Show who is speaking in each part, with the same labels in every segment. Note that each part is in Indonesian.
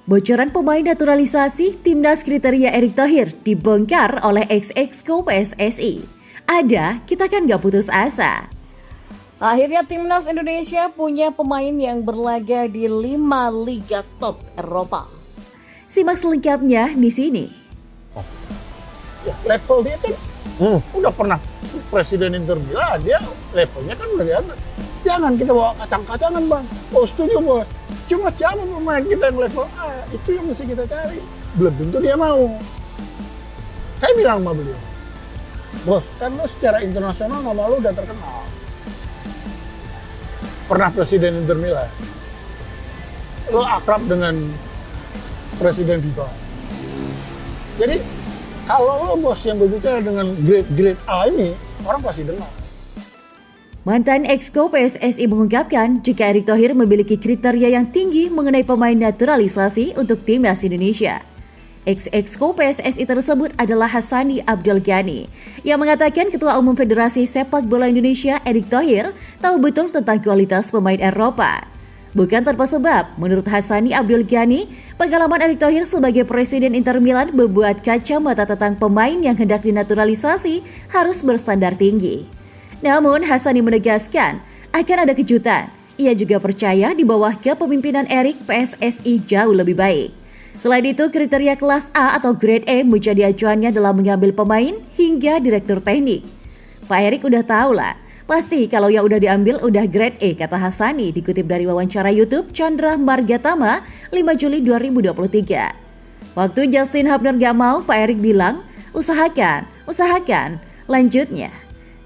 Speaker 1: Bocoran pemain naturalisasi timnas kriteria Erick Thohir dibongkar oleh ex-exco PSSI. Ada, kita kan gak putus asa.
Speaker 2: Akhirnya timnas Indonesia punya pemain yang berlaga di 5 liga top Eropa.
Speaker 1: Simak selengkapnya di sini.
Speaker 3: Ya, level dia kan udah pernah presiden Inter Milan, dia levelnya kan udah di atas. Jangan kita bawa kacang-kacangan, Bang. Oh, setuju, Bos. Cuma siapa pemain kita yang level A, itu yang mesti kita cari. Belum tentu dia mau. Saya bilang sama beliau, Bos, kan lo secara internasional nama lo udah terkenal. Pernah presiden Inter Milan. Lo akrab dengan presiden FIFA. Jadi, kalau lo bos yang berbicara dengan grade A ini, orang pasti dengar.
Speaker 1: Mantan exco PSSI mengungkapkan jika Erick Thohir memiliki kriteria yang tinggi mengenai pemain naturalisasi untuk timnas Indonesia. Ex-exco PSSI tersebut adalah Hassani Abdul Ghani yang mengatakan Ketua Umum Federasi Sepak Bola Indonesia Erick Thohir tahu betul tentang kualitas pemain Eropa. Bukan tanpa sebab, menurut Hassani Abdul Ghani, pengalaman Erick Thohir sebagai Presiden Inter Milan membuat kacamata tentang pemain yang hendak dinaturalisasi harus berstandar tinggi. Namun, Hassani menegaskan akan ada kejutan. Ia juga percaya di bawah kepemimpinan Erick, PSSI jauh lebih baik. Selain itu, kriteria kelas A atau grade A menjadi acuannya dalam mengambil pemain hingga direktur teknik. Pak Erick udah tahu lah, pasti kalau yang udah diambil udah grade A, kata Hassani dikutip dari wawancara YouTube Chandra Margatama 5 Juli 2023. Waktu Justin Hubner gak mau, Pak Erick bilang, usahakan, lanjutnya.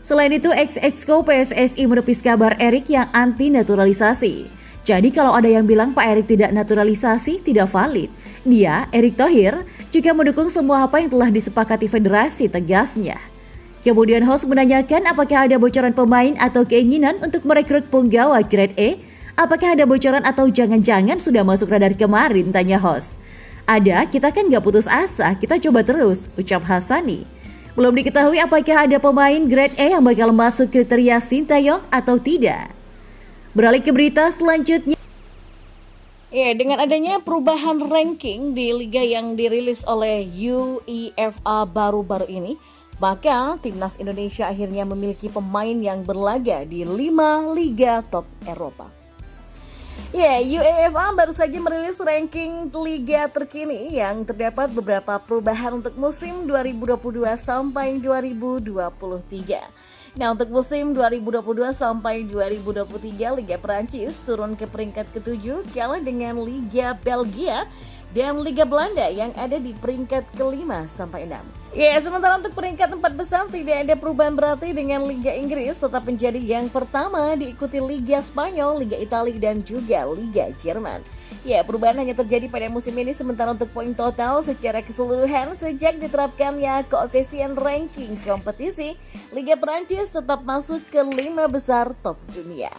Speaker 1: Selain itu, ex-exco PSSI menepis kabar Erick yang anti naturalisasi. Jadi kalau ada yang bilang Pak Erick tidak naturalisasi, tidak valid. Dia, Erick Thohir, juga mendukung semua apa yang telah disepakati federasi, tegasnya. Kemudian host menanyakan apakah ada bocoran pemain atau keinginan untuk merekrut punggawa grade A? Apakah ada bocoran atau jangan-jangan sudah masuk radar kemarin, tanya host. Ada, kita kan gak putus asa, kita coba terus, ucap Hassani. Belum diketahui apakah ada pemain grade A yang bakal masuk kriteria Sintayong atau tidak. Beralih ke berita selanjutnya.
Speaker 2: Ya, dengan adanya perubahan ranking di liga yang dirilis oleh UEFA baru-baru ini, maka timnas Indonesia akhirnya memiliki pemain yang berlaga di 5 liga top Eropa. Ya, UEFA baru saja merilis ranking liga terkini yang terdapat beberapa perubahan untuk musim 2022 sampai 2023. Nah, untuk musim 2022 sampai 2023, Liga Perancis turun ke peringkat ke-7 kalah dengan Liga Belgia dan Liga Belanda yang ada di peringkat ke-5 sampai 6. Ya, sementara untuk peringkat 4 besar tidak ada perubahan berarti dengan Liga Inggris tetap menjadi yang pertama, diikuti Liga Spanyol, Liga Italia dan juga Liga Jerman. Ya, perubahan hanya terjadi pada musim ini, sementara untuk poin total secara keseluruhan sejak diterapkannya koefisien ranking kompetisi, Liga Perancis tetap masuk ke 5 besar top dunia.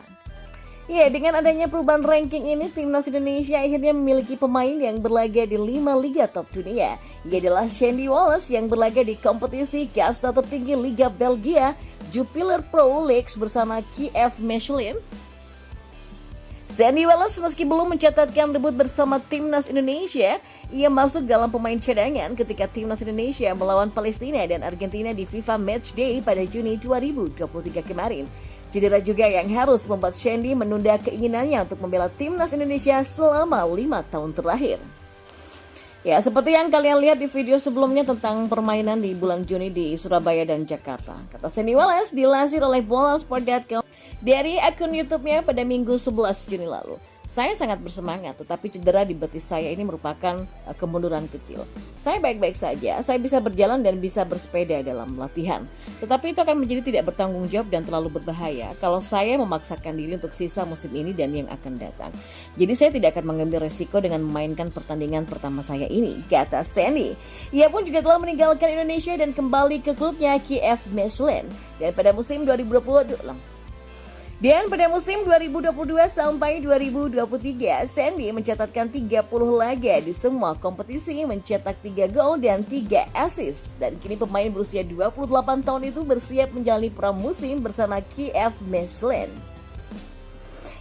Speaker 2: Ya, dengan adanya perubahan ranking ini, timnas Indonesia akhirnya memiliki pemain yang berlaga di 5 liga top dunia. Ia adalah Sandy Wallace yang berlaga di kompetisi kasta tertinggi Liga Belgia, Jupiler Pro League bersama Kiev Michelin. Sandy Wallace meski belum mencatatkan debut bersama timnas Indonesia, ia masuk dalam pemain cadangan ketika timnas Indonesia melawan Palestina dan Argentina di FIFA Matchday pada Juni 2023 kemarin. Cedera juga yang harus membuat Sandy menunda keinginannya untuk membela timnas Indonesia selama 5 tahun terakhir. Ya, seperti yang kalian lihat di video sebelumnya tentang permainan di bulan Juni di Surabaya dan Jakarta. Kata Sandy Wallace dilansir oleh Bolasport.com dari akun YouTube-nya pada Minggu 11 Juni lalu. Saya sangat bersemangat, tetapi cedera di betis saya ini merupakan kemunduran kecil. Saya baik-baik saja, saya bisa berjalan dan bisa bersepeda dalam latihan. Tetapi itu akan menjadi tidak bertanggung jawab dan terlalu berbahaya kalau saya memaksakan diri untuk sisa musim ini dan yang akan datang. Jadi saya tidak akan mengambil resiko dengan memainkan pertandingan pertama saya ini, kata Sandy. Ia pun juga telah meninggalkan Indonesia dan kembali ke klubnya Kiev Michelin. Dan pada musim 2022 sampai 2023, Sandy mencatatkan 30 laga di semua kompetisi, mencetak 3 gol dan 3 assist. Dan kini pemain berusia 28 tahun itu bersiap menjalani pramusim bersama Kiev Michelin.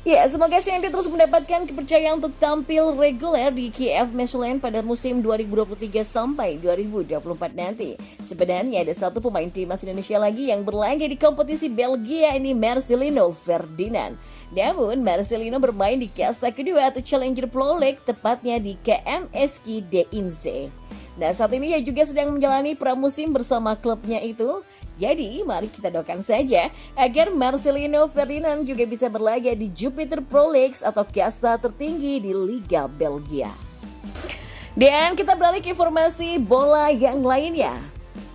Speaker 2: Ya, semoga Shandy terus mendapatkan kepercayaan untuk tampil reguler di KF Mechelen pada musim 2023 sampai 2024 nanti. Sebenarnya ada satu pemain timnas Indonesia lagi yang berlaga di kompetisi Belgia, ini Marcelino Ferdinand. Namun, Marcelino bermain di kasta kedua atau Challenger Pro League, tepatnya di KMSK DINZ. Nah, saat ini ia juga sedang menjalani pramusim bersama klubnya itu. Jadi, mari kita doakan saja agar Marcelino Ferdinand juga bisa berlaga di Jupiter Pro League atau kasta tertinggi di Liga Belgia. Dan kita beralih ke informasi bola yang lainnya.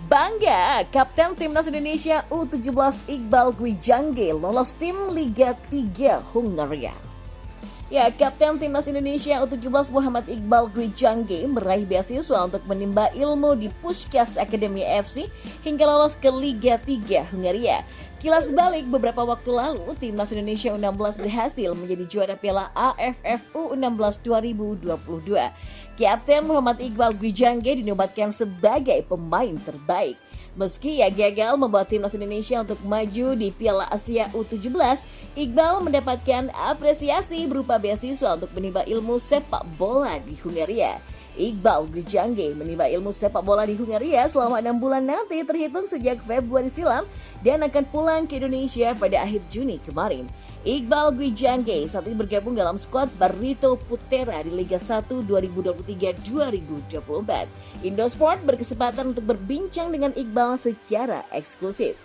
Speaker 2: Bangga, Kapten Timnas Indonesia U17 Iqbal Gwijangge lolos tim Liga 3 Hungaria. Ya, Kapten Timnas Indonesia U17 Muhammad Iqbal Gwijangge meraih beasiswa untuk menimba ilmu di Puskás Academy FC hingga lolos ke Liga 3 Hungaria. Kilas balik, beberapa waktu lalu, Timnas Indonesia U16 berhasil menjadi juara Piala AFF U16 2022. Kapten Muhammad Iqbal Gwijangge dinobatkan sebagai pemain terbaik. Meski ia gagal membawa Timnas Indonesia untuk maju di Piala Asia U17, Iqbal mendapatkan apresiasi berupa beasiswa untuk menimba ilmu sepak bola di Hungaria. Iqbal Gwijangge menimba ilmu sepak bola di Hungaria selama 6 bulan nanti terhitung sejak Februari silam dan akan pulang ke Indonesia pada akhir Juni kemarin. Iqbal Gwijangge saat ini bergabung dalam skuad Barito Putra di Liga 1 2023-2024. Indosport berkesempatan untuk berbincang dengan Iqbal secara eksklusif.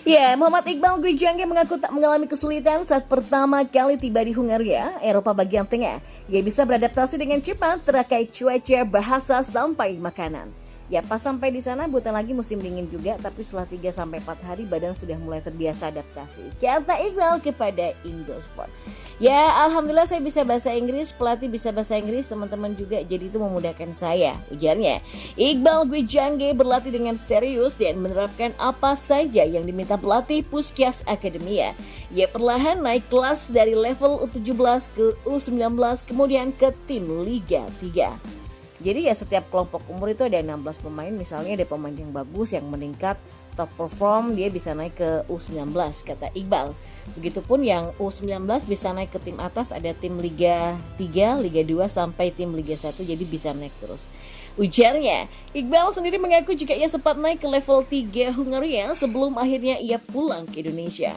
Speaker 2: Ya, Muhammad Iqbal Gwijangge mengaku tak mengalami kesulitan saat pertama kali tiba di Hungaria, Eropa bagian tengah. Ia bisa beradaptasi dengan cepat terkait cuaca, bahasa, sampai makanan. Ya, pas sampai di sana bukan lagi musim dingin juga, tapi setelah 3-4 hari badan sudah mulai terbiasa adaptasi. Kata Iqbal kepada Indosport. Ya, alhamdulillah saya bisa bahasa Inggris, pelatih bisa bahasa Inggris, teman-teman juga, jadi itu memudahkan saya, ujarnya. Iqbal Gwijangge berlatih dengan serius dan menerapkan apa saja yang diminta pelatih Puskás Academy. Ia perlahan naik kelas dari level U17 ke U19 kemudian ke tim Liga 3. Jadi ya setiap kelompok umur itu ada 16 pemain, misalnya ada pemain yang bagus, yang meningkat, top perform, dia bisa naik ke U19, kata Iqbal. Begitupun yang U19 bisa naik ke tim atas, ada tim Liga 3, Liga 2, sampai tim Liga 1, jadi bisa naik terus. Ujarnya, Iqbal sendiri mengaku jika ia sempat naik ke level 3 Hungaria sebelum akhirnya ia pulang ke Indonesia.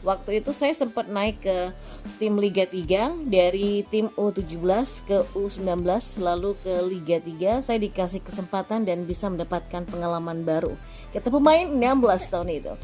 Speaker 2: Waktu itu saya sempat naik ke tim Liga 3, dari tim U17 ke U19 lalu ke Liga 3. Saya dikasih kesempatan dan bisa mendapatkan pengalaman baru. Kata pemain 16 tahun itu.